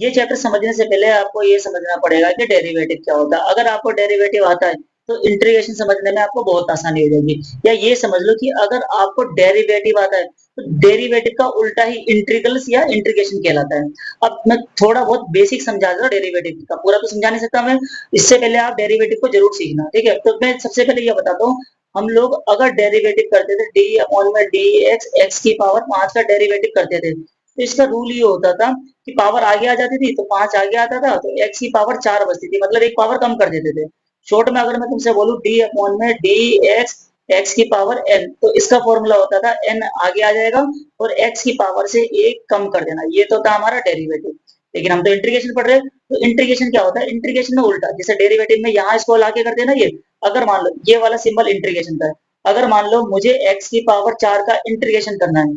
ये चैप्टर समझने से पहले आपको ये समझना पड़ेगा कि डेरिवेटिव क्या होता है। अगर आपको डेरिवेटिव आता है तो इंटीग्रेशन समझने में आपको बहुत आसानी हो जाएगी। या ये समझ लो कि अगर आपको डेरिवेटिव आता है तो डेरिवेटिव का उल्टा ही इंटीग्रल्स या इंटीग्रेशन कहलाता है। अब मैं थोड़ा बहुत बेसिक समझा दूं डेरिवेटिव का, पूरा तो समझा नहीं सकता मैं। इससे पहले आप डेरिवेटिव को जरूर सीखना, ठीक है। तो मैं सबसे पहले ये बताता हूँ, हम लोग अगर डेरिवेटिव करते थे डी अपॉन में डी एक्स, एक्स की पावर 5 का डेरिवेटिव करते थे, तो इसका रूल ये होता था कि पावर आगे आ जाती थी तो 5 आगे आता था, तो एक्स की पावर 4 बचती थी, मतलब एक पावर कम कर देते थे। शॉर्ट में अगर मैं तुमसे बोलूं डी अपॉन में डी एक्स, एक्स की पावर एन, तो इसका फॉर्मूला होता था एन आगे आ जाएगा और एक्स की पावर से एक कम कर देना, ये तो था हमारा डेरिवेटिव। लेकिन हम तो इंटीग्रेशन पढ़ रहे हैं, तो इंटीग्रेशन क्या होता है, इंटीग्रेशन में उल्टा, जैसे डेरिवेटिव में यहाँ इसको लाके कर देना ये। अगर मान लो ये वाला सिंबल इंटीग्रेशन का है, अगर मान लो मुझे एक्स की पावर 4 का इंटीग्रेशन करना है,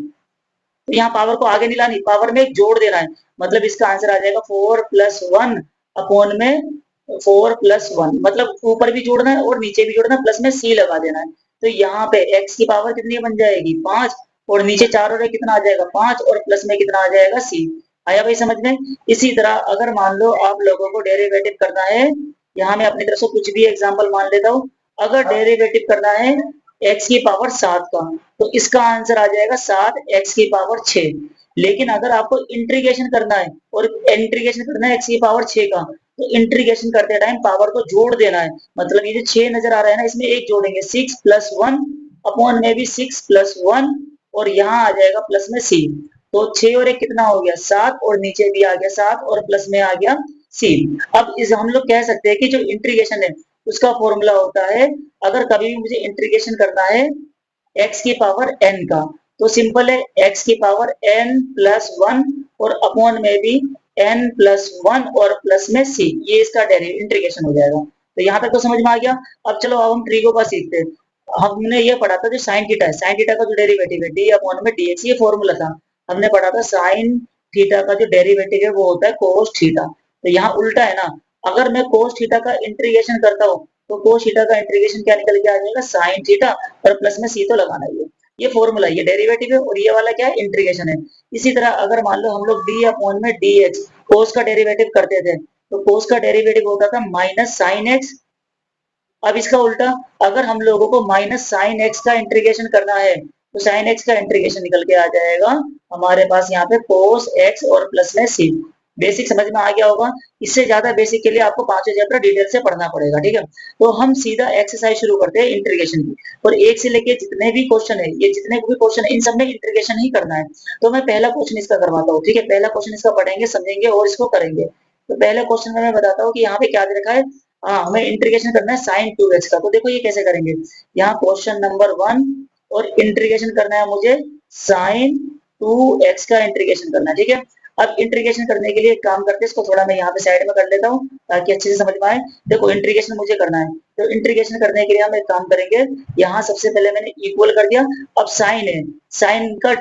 तो यहाँ पावर को आगे नहीं लानी, पावर में एक जोड़ देना है। मतलब इसका आंसर आ जाएगा 4+1 अपॉन में 4+1, मतलब ऊपर भी जोड़ना है और नीचे भी जोड़ना है, प्लस में सी लगा देना है। तो यहाँ पे x की पावर कितनी बन जाएगी 5, और नीचे 4 और कितना आ जाएगा 5, और प्लस में कितना आ जाएगा सी। आया भाई समझ में। इसी तरह अगर मान लो आप लोगों को डेरिवेटिव करना है, यहाँ मैं अपनी तरफ से कुछ भी एग्जाम्पल मान लेता हूँ। अगर डेरिवेटिव करना है x की पावर 7 का, तो इसका आंसर आ जाएगा 7 x की पावर 6। लेकिन अगर आपको इंटीग्रेशन करना है, और इंटीग्रेशन करना है x की पावर 6 का, तो इंटीग्रेशन करते टाइम पावर को जोड़ देना है। मतलब ये जो 6 नजर आ रहा है ना, इसमें एक जोड़ेंगे 6+1 अपॉन में भी 6+1, और यहाँ आ जाएगा प्लस में सी। तो 6 और 1 कितना हो गया 7, और नीचे भी आ गया 7 और प्लस में आ गया सी। अब इस हम लोग कह सकते हैं कि जो इंटीग्रेशन है उसका फॉर्मूला होता है, अगर कभी भी मुझे इंटीग्रेशन करना है x की पावर n का, तो सिंपल है x की पावर n+1 और अपॉन में भी n+1 और प्लस में c, ये इसका इंटीग्रेशन हो जाएगा। तो यहाँ तक तो समझ में आ गया। अब चलो अब हम ट्रीगो का सीखते हैं। हमने ये पढ़ा था जो साइन थीटा है, साइन थीटा का जो डेरिवेटिव है डी अपॉन में डी एक्स, ये फॉर्मूला था। हमने पढ़ा था साइन थीटा का जो डेरिवेटिव है वो होता है कोस थीटा। तो यहाँ उल्टा है ना, अगर मैं कोस थीटा का इंटीग्रेशन करता हूँ तो कोस थीटा का इंटीग्रेशन क्या निकल के आ जाएगा साइन थीटा, और प्लस में सी तो लगाना ही है। ये फॉर्मूला, ये डेरिवेटिव है, और ये वाला क्या है इंटीग्रेशन है। इसी तरह अगर मान लो हम लोग डी अपॉन में डी एक्स कोस का डेरिवेटिव करते थे, तो कोस का डेरिवेटिव होता था माइनस साइन एक्स। अब इसका उल्टा, अगर हम लोगों को माइनस साइन एक्स का इंटीग्रेशन करना है, तो साइन एक्स का इंटीग्रेशन निकल के आ जाएगा हमारे पास यहाँ पे कोस एक्स और प्लस में सी। बेसिक समझ में आ गया होगा। इससे ज्यादा बेसिक के लिए आपको पांचों चैप्टर डिटेल से पढ़ना पड़ेगा, ठीक है। तो हम सीधा एक्सरसाइज शुरू करते हैं इंटीग्रेशन की, और एक से लेके जितने भी क्वेश्चन है, ये जितने भी क्वेश्चन है इन सब में इंटीग्रेशन ही करना है। तो मैं पहला क्वेश्चन इसका करवाता हूँ, ठीक है। पहला क्वेश्चन इसका पढ़ेंगे, समझेंगे और इसको करेंगे। तो पहले क्वेश्चन में मैं बताता हूँ कि यहाँ पे क्या दे रखा है। हाँ, हमें इंटीग्रेशन करना है साइन 2x का। तो देखो ये कैसे करेंगे, यहाँ क्वेश्चन नंबर 1, और इंटीग्रेशन करना है मुझे साइन 2x का इंटीग्रेशन करना है, ठीक है। अब इंटीग्रेशन करने के लिए एक काम करते हैं, इसको थोड़ा मैं यहाँ पे साइड में कर लेता हूँ ताकि अच्छे से समझ में आए। देखो इंटीग्रेशन मुझे करना है, तो इंटीग्रेशन करने के लिए हम एक काम करेंगे, यहाँ सबसे पहले मैंने इक्वल कर दिया। अब साइन है, साइन का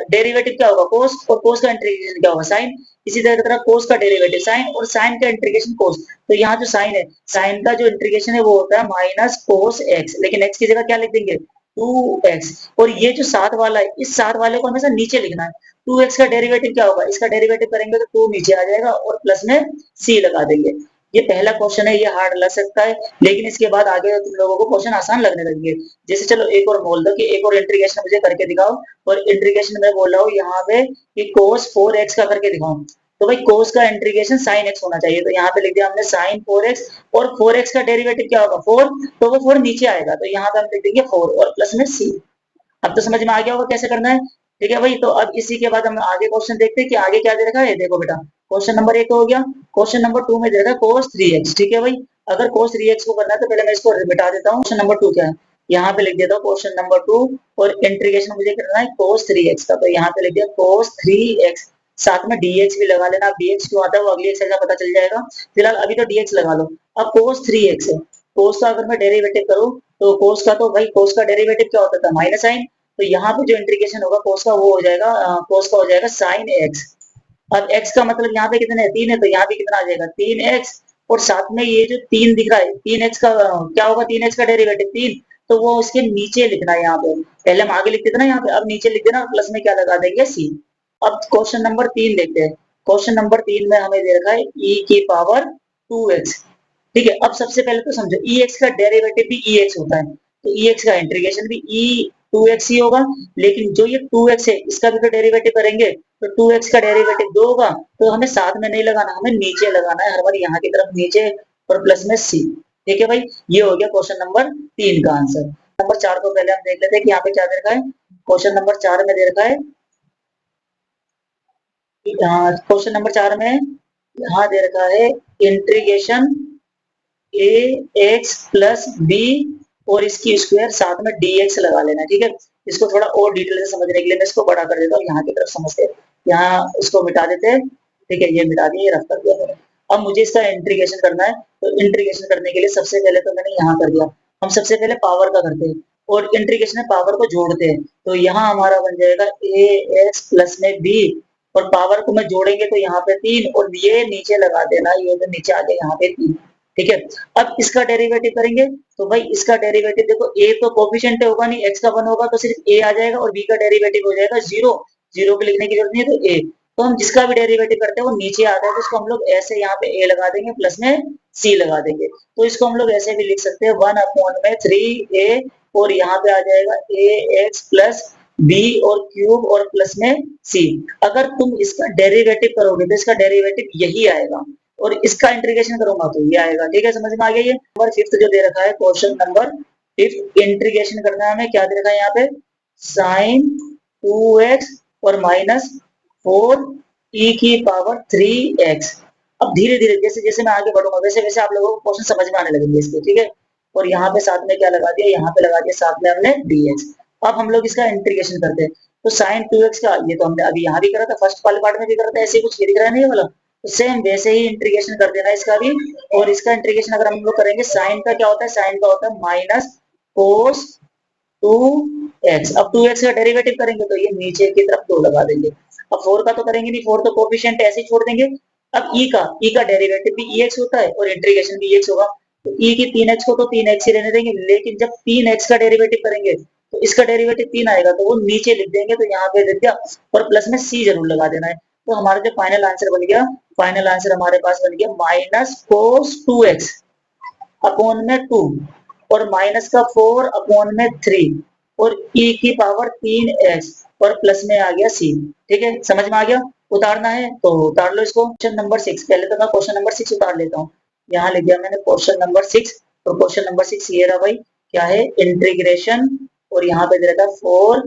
डेरिवेटिव क्या होगा कोस, और कोस का इंटीग्रेशन क्या होगा साइन। इसी तरह कोस का डेरिवेटिव साइन, और साइन का इंटीग्रेशन कोस। तो यहाँ जो साइन है, साइन का जो इंटीग्रेशन है वो होता है माइनस कोस एक्स, लेकिन एक्स की जगह क्या लिख देंगे 2x। और ये जो साथ वाला है, इस साथ वाले को हमेशा नीचे लिखना है। 2x का डेरिवेटिव क्या होगा, इसका डेरिवेटिव करेंगे तो 2 नीचे आ जाएगा, और प्लस में c लगा देंगे। ये पहला क्वेश्चन है, ये हार्ड लग सकता है, लेकिन इसके बाद आगे तुम लोगों को क्वेश्चन आसान लगने लगेंगे। जैसे चलो एक और बोल दो कि एक और इंटीग्रेशन मुझे करके दिखाओ, और इंटीग्रेशन में बोल रहा हूँ यहाँ पे कि cos 4x का करके दिखाओ। तो भाई cos का इंटीग्रेशन sin x होना चाहिए, तो यहाँ पे लिख दिया हमने sin 4x, और 4x का डेरिवेटिव क्या होगा 4, तो वो 4 नीचे आएगा, तो यहाँ पे हम लिख देंगे 4 और प्लस में c। अब तो समझ में आ गया होगा कैसे करना है, ठीक है भाई। तो अब इसी के बाद हम आगे क्वेश्चन देखते हैं कि आगे क्या दे रखा है। देखो बेटा, क्वेश्चन नंबर 1 हो गया, क्वेश्चन नंबर 2 में दे रखा है cos 3x, ठीक है भाई। अगर cos 3x को करना है तो पहले मैं इसको मिटा देता हूँ। क्वेश्चन नंबर 2 क्या है, यहाँ पे लिख देता हूँ क्वेश्चन नंबर 2, और इंटीग्रेशन मुझे करना है cos 3x का, तो यहाँ पे लिख दिया cos 3x, साथ में dx भी लगा लेना। dx क्यों आता है वो अगली एक्सरसाइज में पता चल जाएगा, फिलहाल अभी तो dx लगा लो। अब cos 3x है, cos का अगर मैं डेरिवेटिव करूँ, तो cos का तो भाई cos का डेरिवेटिव क्या होता था माइनस साइन, तो यहाँ पे जो इंटीग्रेशन होगा cos का वो हो जाएगा cos का हो जाएगा sin x। अब x का मतलब यहाँ पे कितना है 3 है, तो यहाँ पे कितना आ जाएगा 3x, और साथ में ये जो 3 दिख रहा है 3x का क्या होगा 3x का डेरिवेटिव 3, तो वो उसके नीचे लिखना है। यहाँ पे पहले हम आगे लिखते थे ना यहाँ पे, अब नीचे लिख देना, प्लस में क्या लगा देंगे c। अब क्वेश्चन नंबर 3 देखते हैं। क्वेश्चन नंबर 3 में हमें दे रखा है e की पावर 2x। ठीक है, अब सबसे पहले तो समझो ex का डेरिवेटिव भी ex होता है, तो ex का इंटीग्रेशन भी e 2x ही होगा। लेकिन जो ये 2x है इसका भी तो डेरिवेटिव करेंगे, तो 2x का डेरिवेटिव 2 होगा, तो हमें साथ में नहीं लगाना, हमें नीचे लगाना है, हर बार यहाँ की तरफ नीचे और प्लस में c। ठीक है भाई, ये हो गया क्वेश्चन नंबर 3 का आंसर। नंबर 4 को पहले हम देख लेते हैं कि यहाँ पे क्या दे रखा है। क्वेश्चन नंबर 4 में दे रखा है, क्वेश्चन नंबर 4 में यहाँ दे रखा है इंटीग्रेशन ए एक्स प्लस बी और इसकी स्क्वायर साथ में डी एक्स लगा लेना। ठीक है, इसको थोड़ा और डिटेल से समझने के लिए मैं इसको बड़ा कर देता हूँ, यहाँ की तरफ समझते हैं, यहाँ इसको मिटा देते हैं। ठीक है, ये मिटा दिया, ये रफ कर दिया मैंने। अब मुझे इसका इंटीग्रेशन करना है, तो इंटीग्रेशन करने के लिए सबसे पहले तो मैंने यहाँ कर दिया। हम सबसे पहले पावर का करते हैं और इंटीग्रेशन में पावर को जोड़ते हैं, तो यहाँ हमारा बन जाएगा ए एक्स प्लस में बी, और पावर को मैं जोड़ेंगे तो यहाँ पे 3, और ये नीचे लगा देना, ये तो नीचे आ गया यहाँ पे 3। ठीक है, अब इसका डेरिवेटिव करेंगे, तो भाई इसका डेरिवेटिव देखो, ए तो कोफिशिएंट होगा नहीं, एक्स का 1 होगा तो सिर्फ ए आ जाएगा, और बी का डेरिवेटिव हो जाएगा 0। 0 को लिखने की जरूरत नहीं है, तो ए, तो हम जिसका भी डेरिवेटिव करते हैं वो नीचे आता है, तो इसको हम लोग ऐसे यहाँ पे ए लगा देंगे, प्लस में सी लगा देंगे, तो इसको हम लोग ऐसे भी लिख सकते हैं 1/3 ए, और यहाँ पे आ जाएगा ए एक्स प्लस बी और क्यूब और प्लस में सी। अगर तुम इसका डेरिवेटिव करोगे तो इसका डेरिवेटिव यही आएगा, और इसका इंटीग्रेशन करूंगा तो ये आएगा। ठीक है, समझ में आ गया। ये नंबर 5 जो दे रखा है, क्वेश्चन नंबर 5 इंटीग्रेशन करना है हमें, क्या दे रखा है यहाँ पे, साइन 2x और माइनस 4 e की पावर 3x। अब धीरे धीरे जैसे जैसे मैं आगे बढ़ूंगा वैसे वैसे आप लोगों को क्वेश्चन समझ में आने लगेंगे इसके। ठीक है, और यहाँ पे साथ में क्या लगा दिया, यहाँ पे लगा दिया साथ में हमने dx। अब हम लोग इसका इंटीग्रेशन करते हैं, तो साइन 2x का ये तो हमने अभी यहाँ भी करा था, फर्स्ट वाले पार्ट में भी करा था, ऐसे कुछ दिख रहा नहीं है वाला, तो सेम वैसे ही इंटीग्रेशन कर देना इसका भी। और इसका इंटीग्रेशन अगर हम लोग करेंगे, साइन का क्या होता है, साइन का होता है माइनस कोस 2x। अब 2x का डेरिवेटिव करेंगे तो ये नीचे की तरफ 2 लगा देंगे। अब 4 का तो करेंगे नहीं, 4 तो कोफिशिएंट ऐसे ही छोड़ देंगे। अब e का डेरिवेटिव भी ex होता है और इंटीग्रेशन भी ex होगा, तो e की 3x को तो 3x ही रहने देंगे, लेकिन जब 3x का डेरिवेटिव करेंगे तो इसका डेरिवेटिव 3 आएगा, तो वो नीचे लिख देंगे, तो यहाँ पे लिख दिया, और प्लस में c जरूर लगा देना है। तो हमारा जो फाइनल आंसर बन गया, फाइनल आंसर हमारे पास बन गया माइनस कोस 2x अपॉन में 2, और माइनस का 4 अपॉन में 3, और e की पावर 3x, और प्लस में आ गया c। ठीक है, समझ में आ गया। उतारना है तो उतार लो इसको। क्वेश्चन नंबर 6, पहले तो मैं क्वेश्चन नंबर 6 उतार लेता हूँ। यहाँ लिख दिया मैंने क्वेश्चन नंबर 6, तो क्वेश्चन नंबर 6 ये रहा भाई, क्या है, इंटीग्रेशन, और यहाँ पे दे रखा 4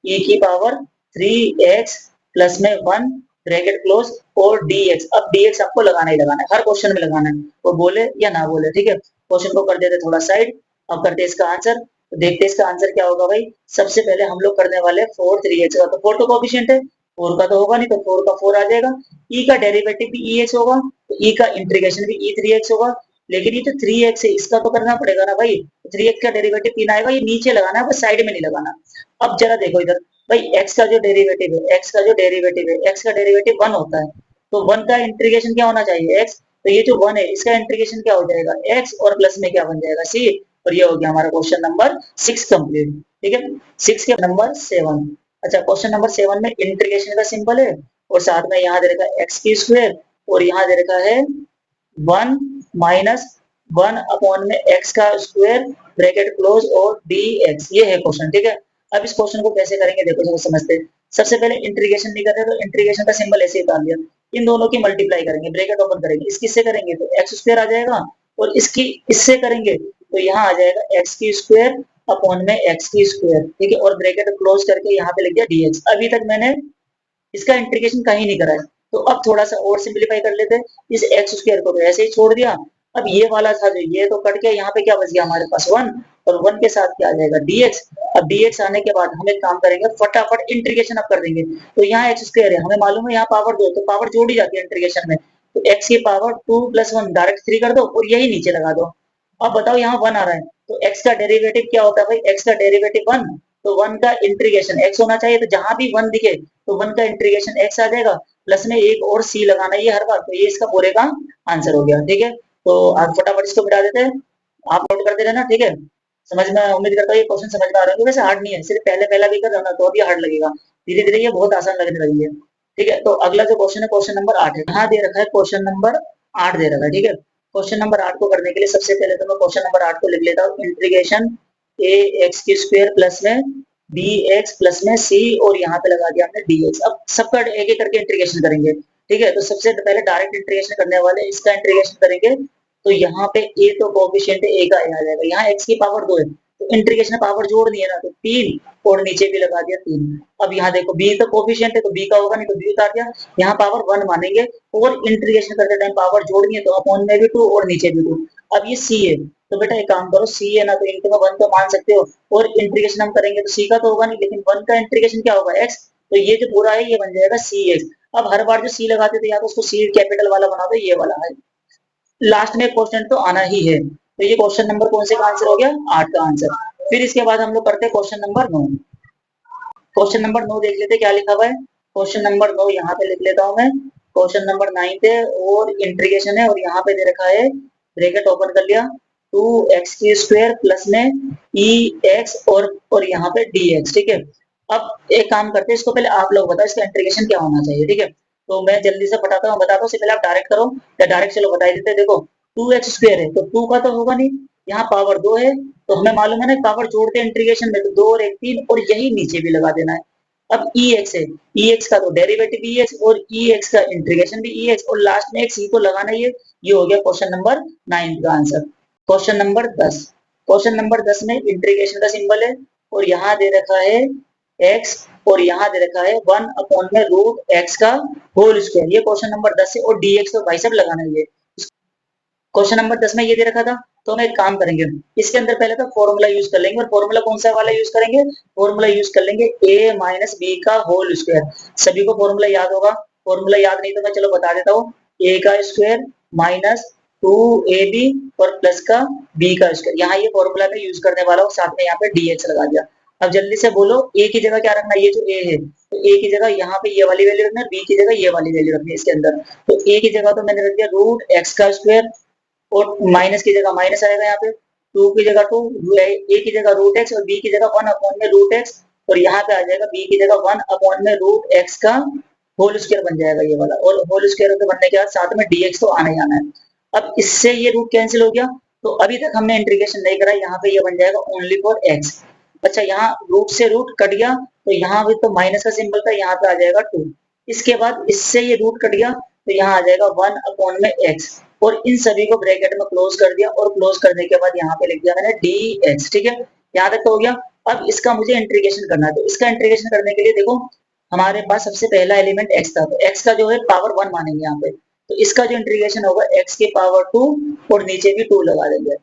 e की पावर 3x प्लस में 1 ब्रैकेट क्लोज और dx। अब dx आपको लगाना ही लगाना है, हर क्वेश्चन में लगाना है, वो बोले या ना बोले। ठीक है, क्वेश्चन को कर देते थोड़ा साइड, अब करते इसका आंसर, तो देखते इसका आंसर क्या होगा भाई। सबसे पहले हम लोग करने वाले 4 3x का, तो 4 तो कोफिशिएंट है, 4 का तो होगा नहीं, तो 4 का 4 आ जाएगा। e का डेरिवेटिव भी ex होगा, तो e का इंटीग्रेशन भी e 3x होगा, लेकिन ये तो 3x है, इसका तो करना पड़ेगा ना भाई, 3x का डेरिवेटिव 3 आएगा, ये नीचे लगाना है, बस साइड में नहीं लगाना। अब जरा देखो इधर भाई, x का जो डेरिवेटिव है, x का जो डेरिवेटिव है, x का डेरिवेटिव 1 होता है, तो 1 का इंटीग्रेशन क्या होना चाहिए, x, तो ये जो 1 है इसका इंटीग्रेशन क्या हो जाएगा, x, और प्लस में क्या बन जाएगा, c। और ये हो गया हमारा क्वेश्चन नंबर 6 कंप्लीट। ठीक है, 6 के नंबर 7। अच्छा, क्वेश्चन नंबर 7 में इंटीग्रेशन का सिंबल है, और साथ में यहाँ दे रखा है एक्स की स्क्वायर, और यहाँ दे रखा है 1 माइनस 1 अपॉन में x का स्क्वायर ब्रैकेट क्लोज और dx। ये है क्वेश्चन। ठीक है, अब इस क्वेश्चन को कैसे करेंगे देखो, जब समझते हैं। सबसे पहले इंटीग्रेशन नहीं कर रहे तो इंटीग्रेशन का सिंबल ऐसे ही उतार लिया, इन दोनों की मल्टीप्लाई करेंगे, ब्रैकेट ओपन करेंगे, इसकी से करेंगे तो एक्स स्क्वायर आ जाएगा, और इसकी इससे करेंगे तो यहाँ आ जाएगा एक्स की स्क्वायर अपॉन में एक्स की स्क्वायर। ठीक है, और ब्रैकेट क्लोज करके यहाँ पे लिख दिया dx। अभी तक मैंने इसका इंटीग्रेशन कहीं नहीं करा है, तो अब थोड़ा सा और सिंपलीफाई कर लेते हैं। इस एक्स स्क्वायर को तो ऐसे ही छोड़ दिया, अब ये वाला था जो ये तो कट गया, यहाँ पे क्या बच गया हमारे पास 1, और 1 के साथ क्या आ जाएगा dx। अब dx आने के बाद हम एक काम करेंगे, फटाफट इंटीग्रेशन अब कर देंगे। तो यहाँ एक्स स्क्वायर है, हमें मालूम है यहाँ पावर 2, तो पावर जोड़ी जाती है इंटीग्रेशन में, तो x की पावर 2 + 1 डायरेक्ट 3 कर दो, और यही नीचे लगा दो। अब बताओ यहाँ 1 आ रहा है, तो x का डेरिवेटिव क्या होता है भाई, x का डेरिवेटिव 1, तो 1 का इंटीग्रेशन x होना चाहिए, तो जहां भी 1 दिखे तो 1 का इंटीग्रेशन x आ जाएगा, प्लस में एक और c लगाना है ये हर बार, तो ये इसका पूरे का आंसर हो गया। ठीक है, तो आप फटाफट इसको मिटा देते हैं, आप नोट करते रहना। ठीक है, समझ में, उम्मीद करता हूँ ये क्वेश्चन समझ में आ रहा है, वैसे हार्ड नहीं है, सिर्फ पहले पहला भी कर रहा ना तो अभी हार्ड लगेगा, धीरे धीरे ये बहुत आसान लगने लगी है। ठीक है, तो अगला जो क्वेश्चन है क्वेश्चन नंबर 8 है। यहाँ दे रखा है क्वेश्चन नंबर 8 दे रखा है। ठीक है, क्वेश्चन नंबर 8 को करने के लिए सबसे पहले तो मैं क्वेश्चन नंबर 8 को लिख लेता हूँ, इंटीग्रेशन ए एक्स की स्क्वायर प्लस में बी एक्स प्लस में सी, और यहाँ पे लगा दिया हमने डी एक्स। अब सबका एक एक करके इंटीग्रेशन करेंगे। ठीक है, तो सबसे पहले डायरेक्ट इंटीग्रेशन करने वाले इसका इंटीग्रेशन करेंगे। तो यहाँ पे ए तो कोफिशिएंट है, ए का आ जाएगा, यहाँ एक्स की पावर 2 है, तो इंटीग्रेशन पावर जोड़ दी है ना, तो 3, और नीचे भी लगा दिया 3। अब यहाँ देखो बी तो कोफिशिएंट है, तो बी का होगा नहीं, तो बी उतार दिया, यहाँ पावर 1 मानेंगे, और इंटीग्रेशन करते टाइम पावर जोड़ दिए, तो अपॉन में भी 2 और नीचे भी 2। अब ये सी है, तो बेटा एक काम करो, सी है ना, तो इनटू में 1 तो मान सकते हो, और इंटीग्रेशन हम करेंगे तो सी का तो होगा नहीं, लेकिन 1 का इंटीग्रेशन क्या होगा, एक्स, तो ये जो पूरा है ये बन जाएगा सी एक्स। अब हर बार जो सी लगाते थे, या तो उसको सी कैपिटल वाला बना दो, ये वाला है, लास्ट में क्वेश्चन तो आना ही है। तो ये क्वेश्चन नंबर कौन से का आंसर हो गया, 8 का आंसर। फिर इसके बाद हम लोग करते हैं क्वेश्चन नंबर 9। क्वेश्चन नंबर 9 देख लेते क्या लिखा हुआ है। क्वेश्चन नंबर 9 यहाँ पे लिख लेता हूँ मैं। क्वेश्चन नंबर 9 है और इंटीग्रेशन है, और यहाँ पे दे रखा है, ब्रैकेट ओपन कर लिया, 2x की स्क्वायर प्लस में ई एक्स और यहाँ पे डी एक्स। ठीक है, अब एक काम करते हैं, इसको पहले आप लोग बताओ इसका इंटीग्रेशन क्या होना चाहिए। ठीक है, तो मैं जल्दी से बताता हूँ, उससे पहले आप डायरेक्ट करो या डायरेक्ट चलो बता ही देते हैं। देखो 2x स्क्वायर है, तो 2 का तो होगा नहीं, यहाँ पावर 2 है, तो हमें मालूम है ना पावर जोड़ते हैं इंटीग्रेशन में, तो 2 और 1 3, और यही नीचे भी लगा देना है। अब ई एक्स है, ई एक्स का तो डेरिवेटिव ई एक्स, और ई एक्स का इंटीग्रेशन भी ई एक्स, और लास्ट में एक सी तो लगाना ही है। ये हो गया क्वेश्चन नंबर 9 का answer. Question number 10। Question number 10 में इंटीग्रेशन का सिंबल है, और यहाँ दे रखा है एक्स, और यहाँ दे रखा है 1 अपॉन में रूट एक्स का होल स्क्वायर। ये क्वेश्चन नंबर 10 है, और डी एक्स तो भाई सब लगाना ही है। क्वेश्चन नंबर 10 में ये दे रखा था, तो हम एक काम करेंगे, इसके अंदर पहले तो फॉर्मूला यूज कर लेंगे, और फॉर्मूला कौन सा वाला यूज करेंगे, फॉर्मूला यूज कर लेंगे a माइनस बी का होल स्क्वायर। सभी को फॉर्मूला याद होगा, फॉर्मूला याद नहीं तो मैं चलो बता देता हूँ, a का स्क्वायर माइनस 2ab और प्लस का b का स्क्वायर। यहाँ ये फॉर्मूला में यूज करने वाला हूँ, साथ में यहाँ पे dx लगा दिया। अब जल्दी से बोलो, a की जगह क्या रखना है, ये जो a है, तो a की जगह यहाँ पे ये वाली वैल्यू रखना है, b की जगह ये वाली वैल्यू रखनी है इसके अंदर। तो a की जगह तो मैंने रख दिया रूट एक्स का स्क्वायर, और माइनस की जगह माइनस आएगा, यहाँ पे 2 की जगह 2, ए की जगह रूट एक्स, और बी की जगह 1 अपॉन में रूट एक्स, और यहाँ पे आ जाएगा बी की जगह 1 अपॉन में रूट एक्स का होल स्क्वायर बन जाएगा ये वाला, और होल स्क्वायर के बनने के बाद साथ में dx तो आना ही आना है। अब इससे ये रूट कैंसिल हो गया, तो अभी तक हमने इंटीग्रेशन नहीं करा, यहाँ पे ये बन जाएगा ओनली फॉर एक्स। अच्छा, यहाँ रूट से रूट कट गया, तो यहाँ भी तो माइनस का सिंबल था, यहाँ पे आ जाएगा 2। इसके बाद इससे ये रूट कट गया, तो यहाँ आ जाएगा 1 अपॉन में एक्स, और इन सभी को ब्रैकेट में क्लोज कर दिया, और क्लोज करने के बाद यहाँ पे लिख दिया मैंने dx। ठीक है, यहाँ तक तो हो गया। अब इसका मुझे इंटीग्रेशन करना है, तो इसका इंटीग्रेशन करने के लिए देखो, हमारे पास सबसे पहला एलिमेंट x था, तो x का जो है पावर 1 मानेंगे यहाँ पे, तो इसका जो इंटीग्रेशन होगा x की पावर 2, और नीचे भी 2 लगा देंगे।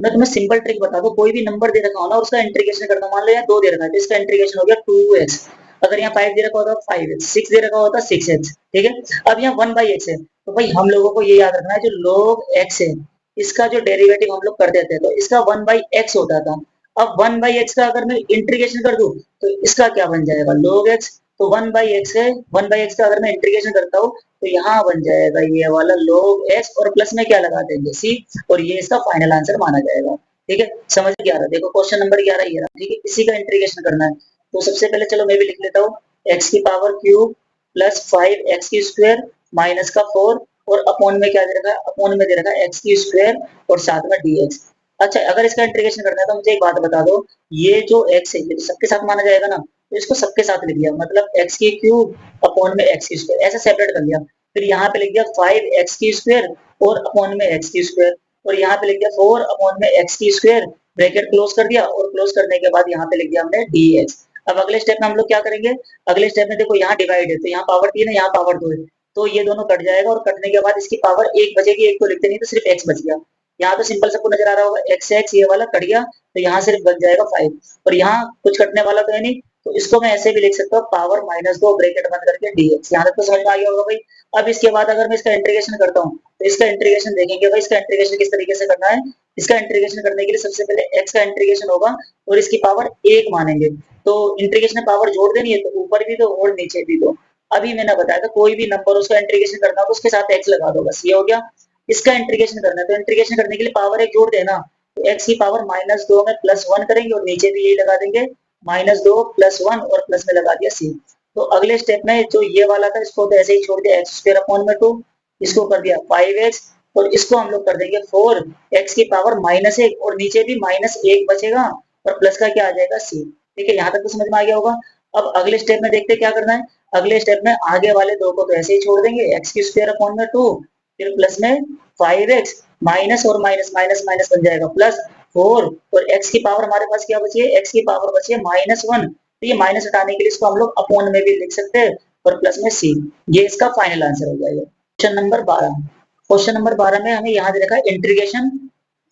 मैं तुम्हें सिंपल ट्रिक बता दूं, कोई भी नंबर दे रखा हो ना, उसका इंटीग्रेशन करना, मान लो यहाँ 2 दे रखा है, तो इसका इंटीग्रेशन हो गया 2x। अगर यहाँ 5 दे रखा होता 5x, 6 दे रखा होता 6x। ठीक है, अब यहाँ 1 बाई एक्स है, तो भाई हम लोगों को ये याद रखना है, जो log x है, इसका जो डेरिवेटिव हम लोग कर देते हैं, तो इसका 1 बाई एक्स होता था। अब 1 बाई एक्स का अगर मैं इंटीग्रेशन कर दूं, तो इसका क्या बन जाएगा, log x। तो 1 बाई एक्स है, 1 बाई एक्स का अगर मैं इंटीग्रेशन करता हूँ, तो यहाँ बन जाएगा ये वाला log x, और प्लस में क्या लगा देंगे c, और ये इसका फाइनल आंसर माना जाएगा। ठीक है, समझ 11। देखो क्वेश्चन नंबर 11 ये रहा। ठीक है, इसी का इंटीग्रेशन करना है, तो सबसे पहले चलो मैं भी लिख लेता हूँ, x की पावर क्यूब प्लस 5x की स्क्वायर माइनस का 4, और अपॉन में क्या दे रखा है, अपॉन में दे रखा है x की स्क्वायर और साथ में dx। अच्छा, अगर इसका इंटीग्रेशन करना है तो मुझे एक बात बता दो, ये जो x है ये तो सबके साथ माना जाएगा ना, तो इसको सबके साथ लिख दिया, मतलब x की क्यूब अपॉन में x की स्क्वायर, ऐसा सेपरेट कर लिया। फिर यहाँ पे लिख दिया 5x की स्क्वायर और अपॉन में x की स्क्वायर, और यहाँ पे लिख दिया 4 अपॉन में x की स्क्वायर, ब्रैकेट क्लोज कर दिया, और क्लोज करने के बाद यहाँ पे लिख दिया हमने dx। अब अगले स्टेप में हम लोग क्या करेंगे, अगले स्टेप में देखो यहाँ डिवाइड है, तो यहाँ पावर 3 है, यहाँ पावर 2 है, तो ये दोनों कट जाएगा, और कटने के बाद इसकी पावर 1 बचेगी, एक तो लिखते नहीं, तो सिर्फ x बच गया। यहाँ तो सिंपल सबको नजर आ रहा होगा, x x ये वाला कट गया, तो यहाँ सिर्फ बच जाएगा 5, और यहाँ कुछ कटने वाला तो है नहीं, तो इसको मैं ऐसे भी लिख सकता हूँ, पावर -2 ब्रैकेट बंद करके dx। यहाँ तक तो समझ में आ गया होगा भाई। अब इसके बाद अगर मैं इसका इंटीग्रेशन करता हूँ, तो इसका इंटीग्रेशन देखेंगे भाई, इसका इंटीग्रेशन किस तरीके से करना है। इसका इंटीग्रेशन करने के लिए सबसे पहले x का इंटीग्रेशन होगा, और इसकी पावर 1 मानेंगे, तो इंटीग्रेशन में पावर जोड़ देनी है, तो ऊपर भी दो और नीचे भी दो। अभी मैंने बताया था कोई भी नंबर उसका इंटीग्रेशन करना हो तो उसके साथ x लगा दो, बस ये हो गया। इसका इंटीग्रेशन करना है, तो इंटीग्रेशन करने के लिए पावर 1 जोड़ देना, तो x की पावर -2 में +1 करेंगे, और नीचे भी यही लगा देंगे -2 +1, और प्लस में लगा दिया c। तो अगले स्टेप में जो ये वाला था इसको तो ऐसे ही छोड़ दिया, एक्स स्क्वायर अपॉन में 2, इसको कर दिया 5x, और इसको हम लोग कर देंगे 4x की पावर -1, और नीचे भी -1 बचेगा और प्लस का क्या आ जाएगा c। ठीक है, यहाँ तक तो समझ में आ गया होगा। अब अगले स्टेप में देखते हैं क्या करना है। अगले स्टेप में आगे वाले दो को तो ऐसे ही छोड़ देंगे, एक्स की स्क्वायर अपॉन में 2, फिर प्लस में 5x, माइनस और माइनस माइनस माइनस बन जाएगा प्लस 4, और x की पावर हमारे पास क्या बची है, x की पावर बची है -1, तो ये माइनस हटाने के लिए इसको हम लोग अपॉन में भी लिख सकते हैं, और प्लस में c। ये इसका फाइनल आंसर हो जाएगा। क्वेश्चन नंबर 12, क्वेश्चन नंबर 12 में हमें यहाँ दे रखा है इंटीग्रेशन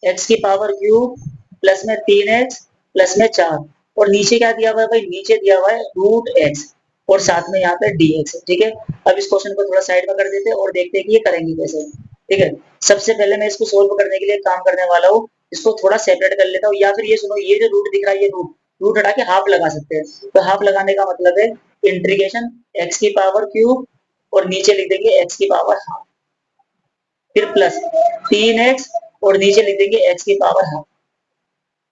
x की पावर क्यूब प्लस में 3x प्लस में 4, और नीचे क्या दिया हुआ है भाई, नीचे दिया हुआ है √x, और साथ में यहाँ पे dx। ठीक है, अब इस क्वेश्चन को थोड़ा साइड में कर देते हैं और देखते हैं कि ये करेंगे कैसे। ठीक है, सबसे पहले मैं इसको सोल्व करने के लिए काम करने वाला हूँ, इसको थोड़ा सेपरेट कर लेता हूँ, या फिर ये सुनो, ये जो रूट दिख रहा है, ये रूट रूट हटा के हाफ लगा सकते हैं। तो हाफ लगाने का मतलब है इंटीग्रेशन x की पावर क्यूब, और नीचे लिख देंगे x की पावर हाफ, फिर प्लस 3x, और नीचे लिख देंगे x की पावर हाफ,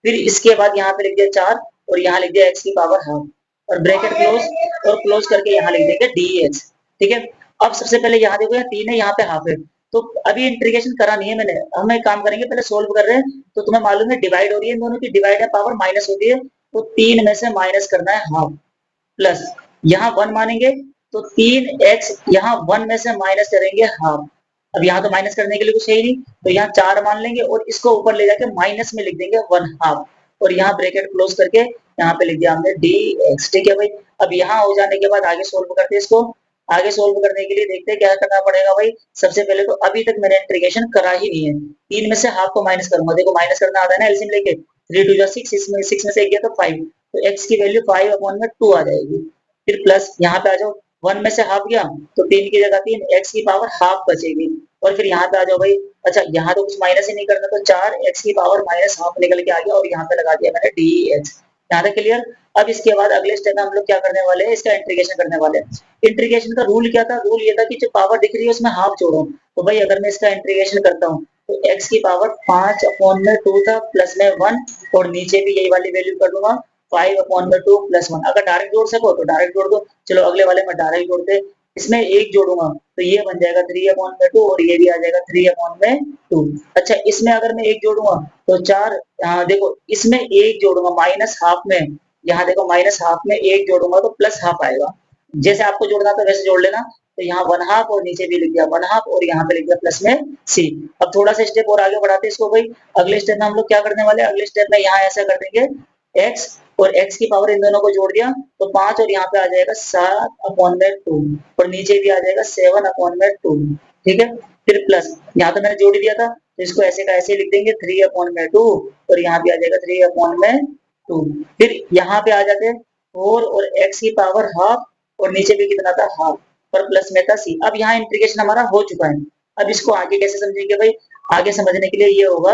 फिर इसके बाद यहाँ पे लिख दिया 4, और यहाँ लिख दिया x की पावर हाफ, और ब्रैकेट क्लोज, और क्लोज करके यहाँ लिख देंगे dx। ठीक है, अब सबसे पहले यहाँ देखो, यहाँ 3 है, यहाँ पे हाफ है, तो अभी इंटीग्रेशन करा नहीं है मैंने। हम एक काम करेंगे, पहले सोल्व कर रहे हैं, तो तुम्हें मालूम है डिवाइड हो रही है, इन दोनों की डिवाइड है, पावर माइनस होती है, तो 3 में से माइनस करना है हाफ, प्लस यहाँ 1 मानेंगे, तो 3x यहाँ 1 में से माइनस करेंगे हाफ। अब यहाँ तो माइनस करने के लिए कुछ है ही नहीं, तो यहाँ 4 मान लेंगे, और इसको ऊपर ले जाके माइनस में लिख देंगे 1 हाफ, और यहाँ ब्रैकेट क्लोज करके यहाँ पे लिख दिया हमने dx। ठीक है भाई, अब यहाँ हो जाने के बाद आगे सोल्व करते हैं इसको। आगे सोल्व करने के लिए देखते हैं क्या करना पड़ेगा भाई। सबसे पहले तो अभी तक मैंने इंटीग्रेशन करा ही नहीं है, 3 में से हाफ को माइनस करूंगा, देखो माइनस करना आता है ना एलसीएम लेके, 3 2 6, इसमें 6 में से 1 गया तो 5, तो x की वैल्यू 5 अपॉन में 2 आ जाएगी। फिर प्लस यहाँ पे आ जाओ, 1 में से हाफ गया तो 3 की जगह 3, x की पावर हाफ बचेगी, और फिर यहाँ पे आ जाओ भाई। अच्छा, यहाँ तो कुछ माइनस ही नहीं करना, तो 4x की पावर माइनस हाफ निकल के आ गया, और यहाँ पे लगा दिया मैंने dx। यहाँ तक क्लियर। अब इसके बाद अगले स्टेप में हम लोग क्या करने वाले हैं, इसका इंटीग्रेशन करने वाले हैं। इंटीग्रेशन का रूल क्या था, रूल ये था कि जो पावर दिख रही है उसमें हाफ जोड़ो। तो भाई अगर मैं इसका इंटीग्रेशन करता हूँ, तो x की पावर 5 अपॉन में 2 था, प्लस में 1, और नीचे भी यही वाली वैल्यू कर दूंगा 5 अपॉन में 2 प्लस 1। अगर डायरेक्ट जोड़ सको तो डायरेक्ट जोड़ दो, चलो अगले वाले में डायरेक्ट जोड़ते, इसमें एक जोड़ूंगा तो ये बन जाएगा 3 अपॉन में 2, और ये भी आ जाएगा 3 अपॉन में 2। अच्छा, इसमें अगर मैं एक जोड़ूंगा तो 4, देखो इसमें एक जोड़ूंगा माइनस हाफ में, यहाँ देखो माइनस हाफ में एक जोड़ूंगा तो प्लस हाफ आएगा। जैसे आपको जोड़ना तो वैसे जोड़ लेना, तो यहाँ 1 हाफ, और नीचे भी लिख दिया 1 हाफ, और यहाँ पे लिख दिया प्लस में सी। अब थोड़ा सा स्टेप और आगे बढ़ाते हैं इसको भाई। अगले स्टेप में हम लोग क्या करने वाले हैं, अगले स्टेप में यहाँ ऐसा कर देंगे, x और x की पावर इन दोनों को जोड़ दिया तो 5, और यहाँ पे आ जाएगा 7 अपॉन में 2, और नीचे भी आ जाएगा 7 अपॉन में 2। ठीक है, फिर प्लस यहाँ तो मैंने जोड़ दिया था, तो इसको ऐसे का ऐसे लिख देंगे 3 अपॉन में 2, और यहाँ भी आ जाएगा 3 अपॉन में 2। फिर यहाँ पे आ जाते हैं 4 और x की पावर हाफ, और नीचे भी कितना था हाफ, और प्लस में था c। अब यहाँ इंटीग्रेशन हमारा हो चुका है। अब इसको आगे कैसे समझेंगे भाई, आगे समझने के लिए ये होगा,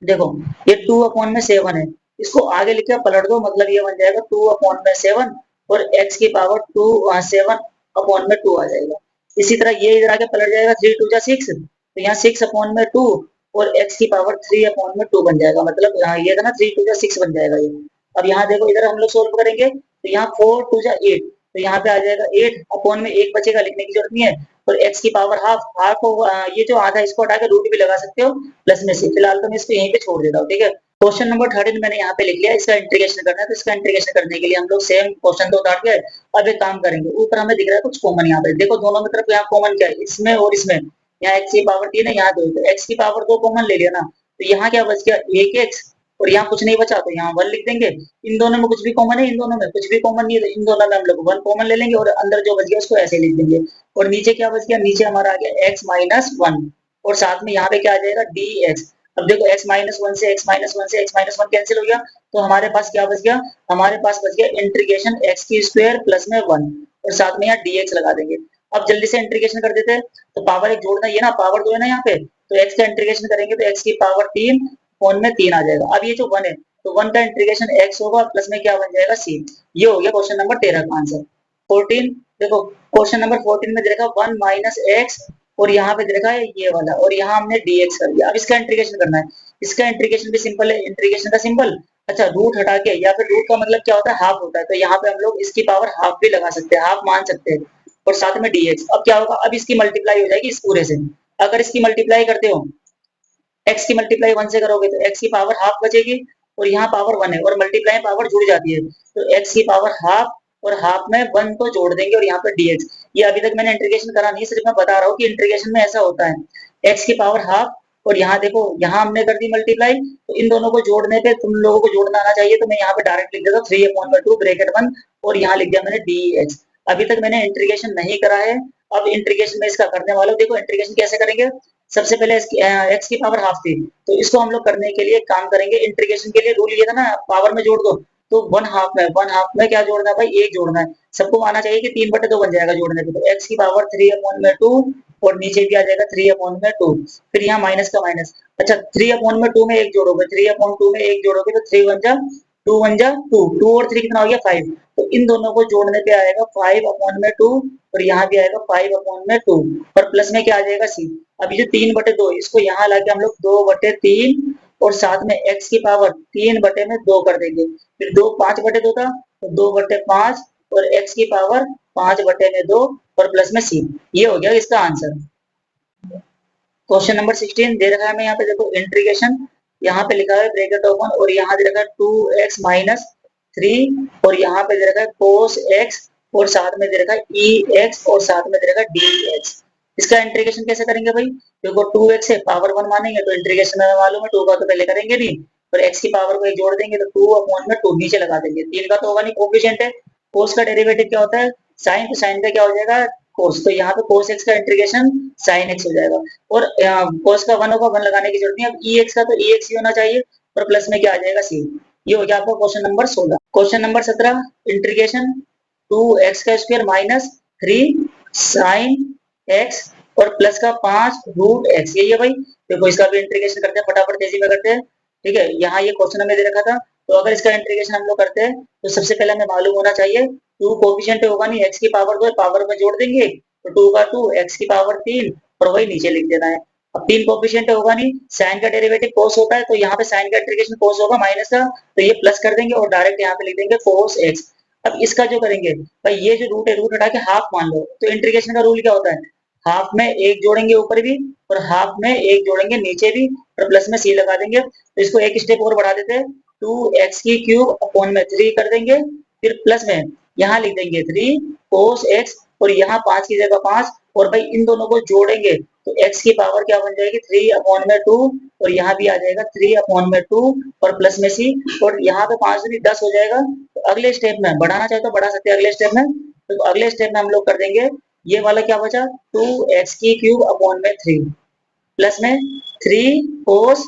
देखो ये 2 अपॉन में 7 है, इसको आगे लिख के पलट दो, मतलब ये बन जाएगा 2 अपॉन में 7, और x की पावर 2 7 अपॉन में 2 आ जाएगा। इसी तरह ये इधर आके पलट जाएगा, 3 2 6, तो यहाँ 6 अपॉन में 2, और x की पावर 3 अपॉन में 2 बन जाएगा, मतलब ये था ना 3 2 6 बन जाएगा ये। अब यहाँ देखो इधर हम लोग सोल्व करेंगे, तो यहाँ 4 2 8, तो यहाँ पे आ जाएगा 8 अपॉन में 1 बचेगा, लिखने की जरूरत नहीं है, और x की पावर हाफ, हाफ को ये जो आधा इसको हटा के रूट भी लगा सकते हो, प्लस में से। फिलहाल तो मैं इसको यहीं पे छोड़ देता हूँ। ठीक है, क्वेश्चन नंबर 13 मैंने यहाँ पे लिख लिया, इसका इंटीग्रेशन करना है, तो इसका इंटीग्रेशन करने के लिए हम लोग सेम क्वेश्चन तो उतार के अब एक काम करेंगे। ऊपर हमें दिख रहा है कुछ कॉमन, यहाँ पे देखो दोनों में तरफ यहाँ कॉमन क्या है, इसमें और इसमें, यहाँ x की पावर 3 है, यहाँ 2, तो x की पावर 2 कॉमन ले लिया ना, तो यहाँ क्या बच गया 1x, और यहाँ कुछ नहीं बचा तो यहाँ 1 लिख देंगे। इन दोनों में कुछ भी कॉमन है, इन दोनों में कुछ भी कॉमन नहीं है, तो इन दोनों में हम लोग 1 कॉमन ले लेंगे, और अंदर जो बच गया उसको ऐसे लिख देंगे। और नीचे क्या बच गया, नीचे हमारा आ गया x माइनस 1, और साथ में यहाँ पे क्या आ जाएगा dx। अब देखो x माइनस 1 से x माइनस 1 से x माइनस 1 कैंसिल हो गया, तो हमारे पास क्या बच गया, हमारे पास बच गया इंटीग्रेशन x की स्क्वायर प्लस में 1, और साथ में यहाँ dx लगा देंगे। अब जल्दी से इंटीग्रेशन कर देते हैं, तो पावर एक जोड़ना, ये ना पावर 2 है ना यहाँ पे, तो x का इंटीग्रेशन करेंगे तो x की पावर 3 फोन में 3 आ जाएगा। अब ये जो 1 है, तो 1 का इंटीग्रेशन x होगा, प्लस में क्या बन जाएगा c। ये हो गया क्वेश्चन नंबर 13 का आंसर। 14 देखो, क्वेश्चन नंबर 14 में दे रखा 1 माइनस एक्स, और यहाँ पे दे रखा है ये वाला, और यहाँ हमने dx कर दिया। अब इसका इंटीग्रेशन करना है, इसका इंटीग्रेशन भी सिंपल है, इंटीग्रेशन का सिंपल अच्छा, रूट हटा के या फिर रूट का मतलब क्या होता है, हाफ होता है, तो यहाँ पे हम लोग इसकी पावर हाफ भी लगा सकते हैं, हाफ मान सकते हैं, और साथ में dx। अब क्या होगा, अब इसकी मल्टीप्लाई हो जाएगी इस पूरे से। अगर इसकी मल्टीप्लाई करते हो, x की मल्टीप्लाई 1 से करोगे तो x की पावर हाफ बचेगी, और यहाँ पावर 1 है, और मल्टीप्लाई पावर जुड़ जाती है, तो x की पावर हाफ, और हाफ में 1 को जोड़ देंगे, और यहाँ पे dx। ये अभी तक मैंने इंटीग्रेशन करा नहीं, सिर्फ मैं बता रहा हूँ कि इंटीग्रेशन में ऐसा होता है, x की पावर हाफ, और यहाँ देखो, यहाँ हमने कर दी मल्टीप्लाई, तो इन दोनों को जोड़ने पे तुम लोगों को जोड़ना आना चाहिए, तो मैं यहाँ पे डायरेक्ट लिख देता हूँ 3/2 ब्रैकेट 1, और यहाँ लिख दिया मैंने dx। अभी तक मैंने इंटीग्रेशन नहीं करा है, अब इंटीग्रेशन में इसका करने वाला हूँ। देखो इंटीग्रेशन कैसे करेंगे, सबसे पहले एक्स की पावर हाफ थी, तो इसको हम लोग करने के लिए काम करेंगे, इंटीग्रेशन के लिए रूल ये था ना, पावर में जोड़ दो, तो वन हाफ में क्या जोड़ना है भाई, एक जोड़ना है। सबको मानना चाहिए कि 3/2 बन जाएगा जोड़ने पे, तो एक्स की पावर 3/2, और नीचे भी आ जाएगा 3/2, फिर यहाँ माइनस का माइनस। अच्छा, 3/2 में एक जोड़ोगे, 3/2 में एक जोड़ोगे तो 3 टू और 3 कितना हो गया 5, तो इन दोनों को जोड़ने पे आएगा 5/2, और यहाँ भी आएगा 5/2, और प्लस में क्या आ जाएगा सी। अब ये जो 3/2, इसको यहाँ लाके हम लोग 2/3, और साथ में x की पावर 3/2 कर देंगे, फिर 5/2 था, तो 2/5, और x की पावर 5/2, और प्लस में सी। ये हो गया इसका आंसर। क्वेश्चन नंबर 16 दे रखा है हमें यहाँ पे, देखो इंटीग्रेशन, यहाँ पे लिखा है ब्रैकेट ओपन, और यहाँ दे रखा है 2x-3, और यहाँ पे दे रखा है cos x, और साथ में दे रखा है ex, और साथ में दे रखा है dx। इसका इंटीग्रेशन कैसे करेंगे भाई, देखो 2x है, पावर 1 मानेंगे तो इंटीग्रेशन में मालूम है 2 का तो पहले करेंगे नहीं, और x की पावर को एक जोड़ देंगे, तो 2/2 नीचे लगा देंगे, 3 का तो होगा नहीं, कोफिशिएंट है। cos का डेरिवेटिव क्या होता है, साइन, तो साइन का क्या हो जाएगा cos, तो यहाँ पे cos x का इंटीग्रेशन sin x हो जाएगा, और cos का 1 होगा, 1 लगाने की जरूरत नहीं, अब ex का तो ex ही होना चाहिए, और प्लस में क्या आ जाएगा c। ये हो गया आपका question number 16। Question number 17, integration 2x का स्क्वायर माइनस 3 साइन x, और प्लस का 5 रूट x, यही है भाई। देखो इसका भी इंटीग्रेशन करते हैं, फटाफट तेजी में करते हैं। ठीक है, यहाँ ये क्वेश्चन हमें दे रखा था, तो अगर इसका इंटीग्रेशन हम लोग करते हैं, तो सबसे पहले हमें मालूम होना चाहिए, टू कोफिशिएंट होगा नहीं, x की पावर 2 है, पावर में जोड़ देंगे, तो 2 का 2, x की पावर 3, और वही नीचे लिख देना है। अब 3 कोफिशिएंट होगा नहीं, साइन का डेरिवेटिव cos होता है, तो यहाँ पे साइन का इंटीग्रेशन cos होगा माइनस का, तो ये प्लस कर देंगे, और डायरेक्ट यहाँ पे लिख देंगे cos x। अब इसका जो करेंगे भाई, ये जो रूट है, रूट हटा के हाफ मान लो, तो इंटीग्रेशन का रूल क्या होता है, हाफ में एक जोड़ेंगे ऊपर भी, और हाफ में एक जोड़ेंगे नीचे भी, और प्लस में सी लगा देंगे, तो इसको एक स्टेप और बढ़ा देते हैं, 2x³ कर देंगे, फिर प्लस में यहाँ लिख देंगे 3 cos x, और यहाँ 5 की जगह 5, और भाई इन दोनों को जोड़ेंगे, तो x की पावर क्या बन जाएगी 3/2, और यहाँ भी आ जाएगा 3/2, और प्लस में सी, और यहाँ पे 5 दूनी 10 हो जाएगा। तो अगले स्टेप में बढ़ाना चाहे तो बढ़ा सकते हैं, अगले स्टेप में, तो अगले स्टेप में हम लोग कर देंगे, ये वाला क्या बचा 2x³ प्लस में 3 cos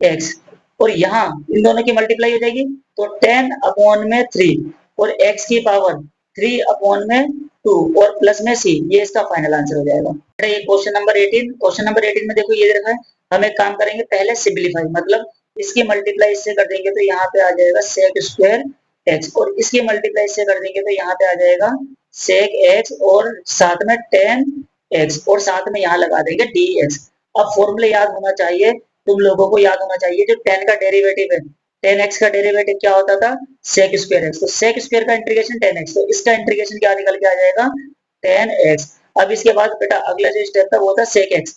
x, और यहाँ इन दोनों की मल्टीप्लाई हो जाएगी, तो 10/3, और x की पावर 3/2, और प्लस में c, ये इसका फाइनल आंसर हो जाएगा। ये क्वेश्चन नंबर 18, क्वेश्चन नंबर 18 में देखो ये रखा है, हम एक काम करेंगे, पहले सिंपलीफाई, मतलब इसकी मल्टीप्लाई इससे कर देंगे, तो यहाँ पे आ जाएगा sec² x, और इसकी मल्टीप्लाई इससे कर देंगे, तो यहाँ पे आ जाएगा sec x, और साथ में 10x, और साथ में यहाँ लगा देंगे dx। अब फॉर्मूले याद होना चाहिए, तुम लोगों को याद होना चाहिए, जो 10 का डेरिवेटिव है, 10x का डेरिवेटिव क्या होता था, sec² x, तो sec² का इंटीग्रेशन 10x, तो इसका इंटीग्रेशन क्या निकल के आ जाएगा 10x। अब इसके बाद बेटा अगला जो स्टेप था वो था sec x,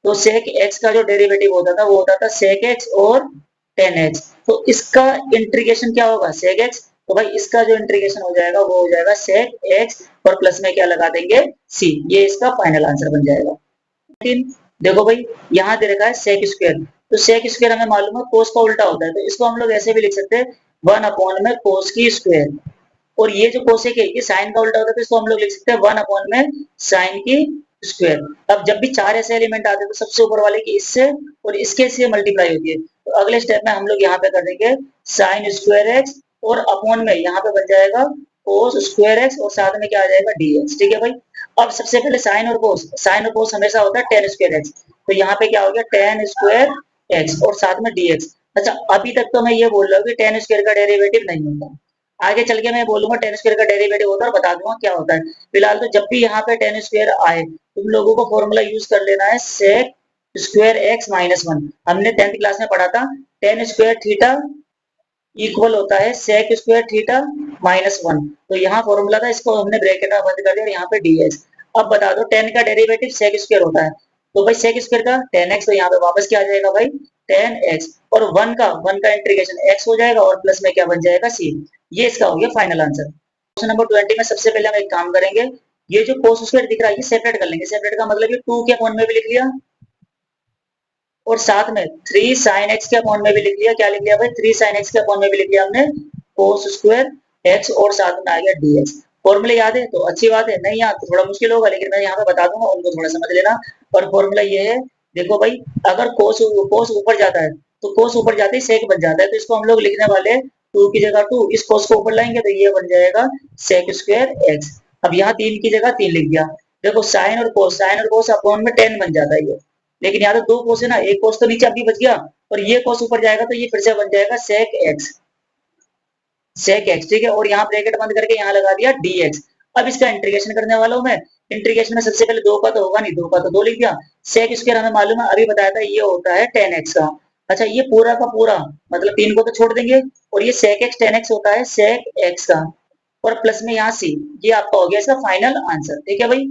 तो sec x का जो डेरिवेटिव होता था वो होता था sec x और 10x, तो इसका इंटीग्रेशन क्या होगा sec x, तो भाई इसका जो इंटीग्रेशन हो जाएगा वो हो जाएगा sec x, और प्लस में क्या लगा देंगे c, ये इसका फाइनल आंसर बन जाएगा। देखो भाई यहाँ दे रखा है sec², तो sec² हमें मालूम है cos का उल्टा होता है, तो इसको हम लोग ऐसे भी लिख सकते हैं 1/cos की स्क्वायर, और ये जो कोसेक है ये साइन का उल्टा होता है, तो इसको हम लोग लिख सकते हैं 1/sin की स्क्वायर। अब जब भी चार ऐसे एलिमेंट आते हैं, तो सबसे ऊपर वाले की इससे और इसके से मल्टीप्लाई होती है, तो अगले स्टेप में हम लोग यहाँ पे कर देंगे sin² x, और अपॉन में यहाँ पे बन जाएगा cos² x, और साथ में क्या आ जाएगा dx। ठीक है भाई, अब सबसे पहले साइन और कोस हमेशा होता है tan² x, तो यहाँ पे क्या हो गया tan² x, और साथ में dx। अच्छा, अभी तक तो मैं ये बोल रहा हूँ कि tan² का डेरिवेटिव नहीं होता, आगे चल के मैं बोलूंगा tan² का डेरिवेटिव होता है और बता दूंगा क्या होता है। फिलहाल तो जब भी यहाँ पे tan² आए, तुम लोगों को फॉर्मूला यूज कर लेना है sec² x - 1, हमने 10th क्लास में पढ़ा था tan² थीटा इक्वल होता है sec स्क्वायर थीटा -1। तो यहाँ फॉर्मूला था, इसको हमने ब्रैकेट में बंद कर दिया और यहाँ पे dx। अब बता दो tan का डेरिवेटिव sec स्क्वायर होता है, तो भाई sec स्क्वायर का tan x, तो यहाँ पे वापस क्या आ जाएगा भाई tan x, और 1 का इंटीग्रेशन x हो जाएगा और प्लस में क्या बन जाएगा c। ये इसका हो गया फाइनल आंसर। क्वेश्चन नंबर 20 में सबसे पहले हम एक काम करेंगे, ये जो cos स्क्वायर दिख रहा है ये सेपरेट कर लेंगे। सेपरेट का मतलब ये 2 के अपॉन में भी लिख लिया और साथ में 3 sin x के अपॉन में भी लिख लिया। क्या लिख लिया भाई 3 sin x के अपॉन में भी लिख लिया हमने cos स्क्वायर x, और साथ में आ गया dx। फॉर्मूला याद है तो अच्छी बात है, नहीं याद तो थोड़ा मुश्किल होगा, लेकिन मैं यहाँ पे बता दूंगा, उनको थोड़ा समझ लेना। और फॉर्मूला ये है, देखो भाई अगर cos ऊपर जाता है तो cos ऊपर जाते ही sec बन जाता है, तो इसको हम लोग लिखने वाले 2 की जगह 2, इस cos को ऊपर लाएंगे तो ये बन जाएगा sec स्क्वायर x। अब यहाँ 3 की जगह 3 लिख दिया। देखो साइन और कोस अपॉन में 10 बन जाता है ये, लेकिन यहाँ तो 2 कोस है ना, एक कोस तो नीचे अभी बच गया और ये कोस ऊपर जाएगा तो ये फिर से बन जाएगा sec x। sec x ठीक है, और यहाँ ब्रैकेट बंद करके यहाँ लगा दिया dx। अब इसका इंटीग्रेशन करने वाला हूँ मैं। इंटीग्रेशन में सबसे पहले 2 का तो होगा नहीं, 2 का तो 2 लिख दिया। sec स्क्वायर हमें मालूम है, अभी बताया था, ये होता है tan x का। अच्छा ये पूरा का पूरा मतलब 3 को तो छोड़ देंगे, और ये sec x tan x होता है sec x का, और प्लस में यहाँ c। ये आपका हो गया इसका फाइनल आंसर। ठीक है भाई।